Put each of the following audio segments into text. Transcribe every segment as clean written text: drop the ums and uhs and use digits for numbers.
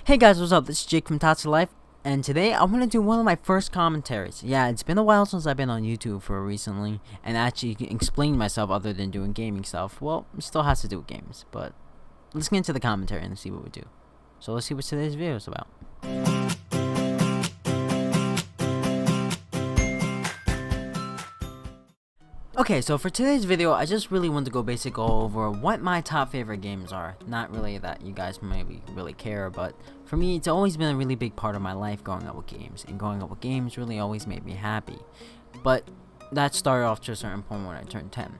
Hey guys, what's up? This is Jake from Tatsu Life, and today I want to do one of my first commentaries. Yeah, it's been a while since I've been on YouTube for recently, and actually explain myself other than doing gaming stuff. Well, it still has to do with games, but let's get into the commentary and see what we do. So let's see what today's video is about. Okay, so for today's video, I just really want to go over what my top favorite games are. Not really that you guys maybe really care, but for me, it's always been a really big part of my life growing up with games. And growing up with games really always made me happy. But that started off to a certain point when I turned 10.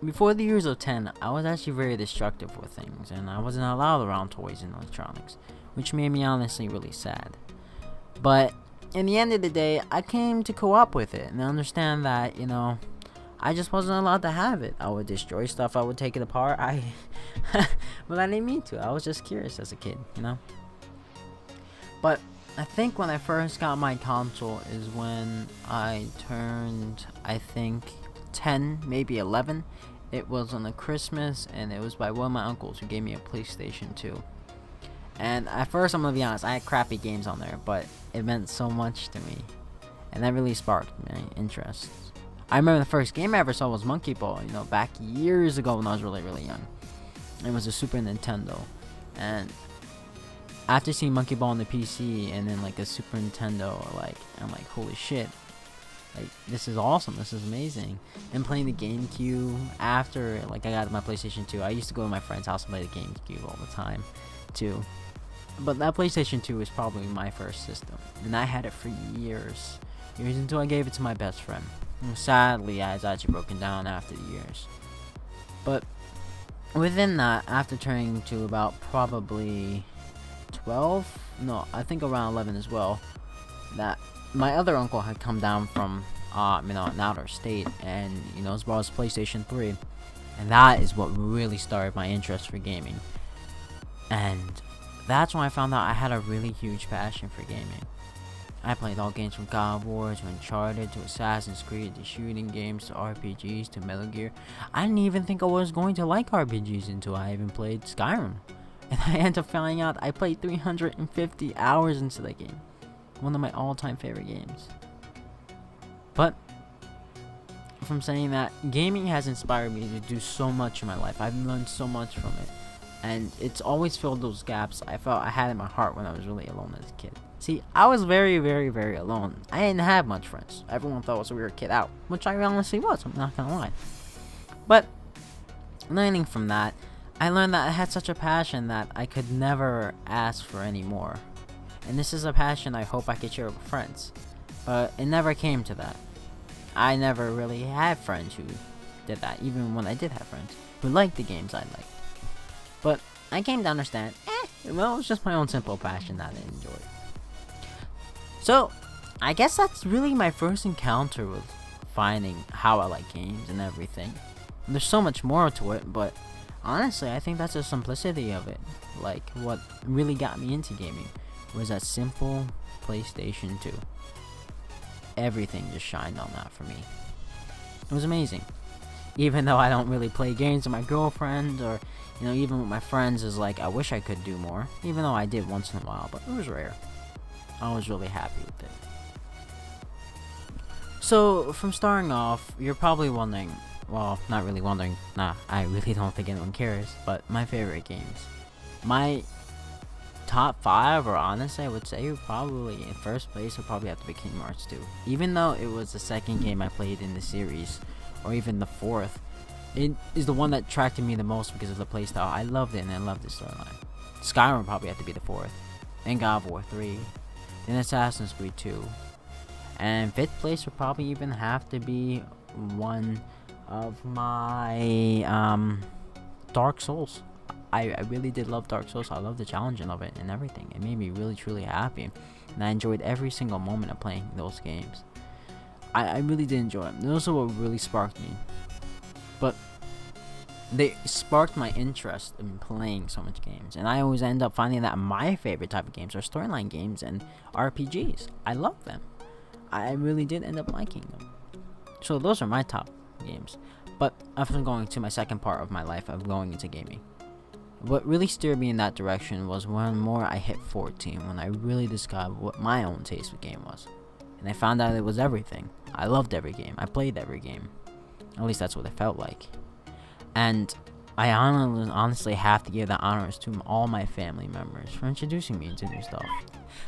Before the years of 10, I was actually very destructive with things, and I wasn't allowed around toys and electronics, which made me honestly really sad. But in the end of the day, I came to co-op with it and understand that, I just wasn't allowed to have it. I would destroy stuff, I would take it apart. But I didn't mean to. I was just curious as a kid, But I think when I first got my console is when I turned, 10, maybe 11. It was on a Christmas, and it was by one of my uncles who gave me a PlayStation 2. And at first, I'm gonna be honest, I had crappy games on there, but it meant so much to me. And that really sparked my interest. I remember the first game I ever saw was Monkey Ball, back years ago when I was really, really young. It was a Super Nintendo. And after seeing Monkey Ball on the PC and then like a Super Nintendo, I'm like, holy shit. Like, this is awesome, this is amazing. And playing the GameCube after, I got my PlayStation 2. I used to go to my friend's house and play the GameCube all the time, too. But that PlayStation 2 was probably my first system. And I had it for years until I gave it to my best friend. Sadly, I was actually broken down after the years. But within that, after turning to about probably 12, no, I think around 11 as well, that my other uncle had come down from, an outer state, and as well as PlayStation 3, and that is what really started my interest for gaming. And that's when I found out I had a really huge passion for gaming. I played all games from God of War to Uncharted to Assassin's Creed to shooting games to RPGs to Metal Gear. I didn't even think I was going to like RPGs until I even played Skyrim. And I ended up finding out I played 350 hours into the game. One of my all-time favorite games. But from saying that, gaming has inspired me to do so much in my life. I've learned so much from it. And it's always filled those gaps I felt I had in my heart when I was really alone as a kid. See, I was very, very, very alone. I didn't have much friends. Everyone thought I was a weird kid out, which I honestly was, I'm not gonna lie. But, learning from that, I learned that I had such a passion that I could never ask for any more. And this is a passion I hope I could share with friends. But it never came to that. I never really had friends who did that, even when I did have friends who liked the games I liked. But I came to understand, it was just my own simple passion that I enjoyed. So, I guess that's really my first encounter with finding how I like games and everything. And there's so much more to it, but honestly, I think that's the simplicity of it. Like, what really got me into gaming was that simple PlayStation 2. Everything just shined on that for me. It was amazing. Even though I don't really play games with my girlfriend, or even with my friends, is like, I wish I could do more. Even though I did once in a while, but it was rare. I was really happy with it. So, from starting off, you're probably wondering, well, not really wondering, nah, I really don't think anyone cares, but my favorite games. My top 5, or honestly, I would say probably in first place would probably have to be Kingdom Hearts 2. Even though it was the second game I played in the series, or even the fourth, it is the one that attracted me the most because of the playstyle. I loved it, and I loved the storyline. Skyrim probably had to be the 4th, then God of War 3, then Assassin's Creed 2, and 5th place would probably even have to be one of my Dark Souls. I really did love Dark Souls. I loved the challenging of it and everything. It made me really truly happy, and I enjoyed every single moment of playing those games. I really did enjoy it. Those are what really sparked me. But they sparked my interest in playing so much games. And I always end up finding that my favorite type of games are storyline games and RPGs. I love them. I really did end up liking them. So those are my top games. But after going to my second part of my life of going into gaming, What really steered me in that direction was when more I hit 14, when I really discovered what my own taste of game was. And I found out it was everything. I loved every game. I played every game. At least that's what it felt like. And I honestly have to give the honors to all my family members for introducing me to new stuff.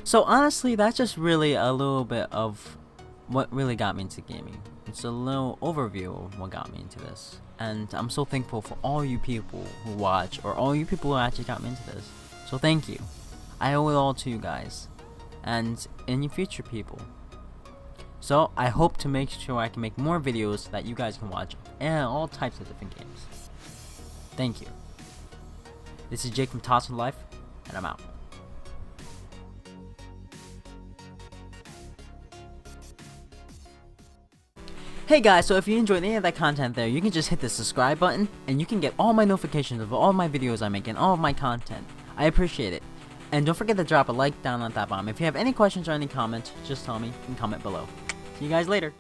So honestly, that's just really a little bit of what really got me into gaming. It's a little overview of what got me into this. And I'm so thankful for all you people who watch, or all you people who actually got me into this. So thank you. I owe it all to you guys. And any future people. So I hope to make sure I can make more videos that you guys can watch, and all types of different games. Thank you. This is Jake from Tots of Life, and I'm out. Hey guys, so if you enjoyed any of that content there, you can just hit the subscribe button, and you can get all my notifications of all my videos I make and all of my content. I appreciate it. And don't forget to drop a like down at that bottom. If you have any questions or any comments, just tell me and comment below. See you guys later.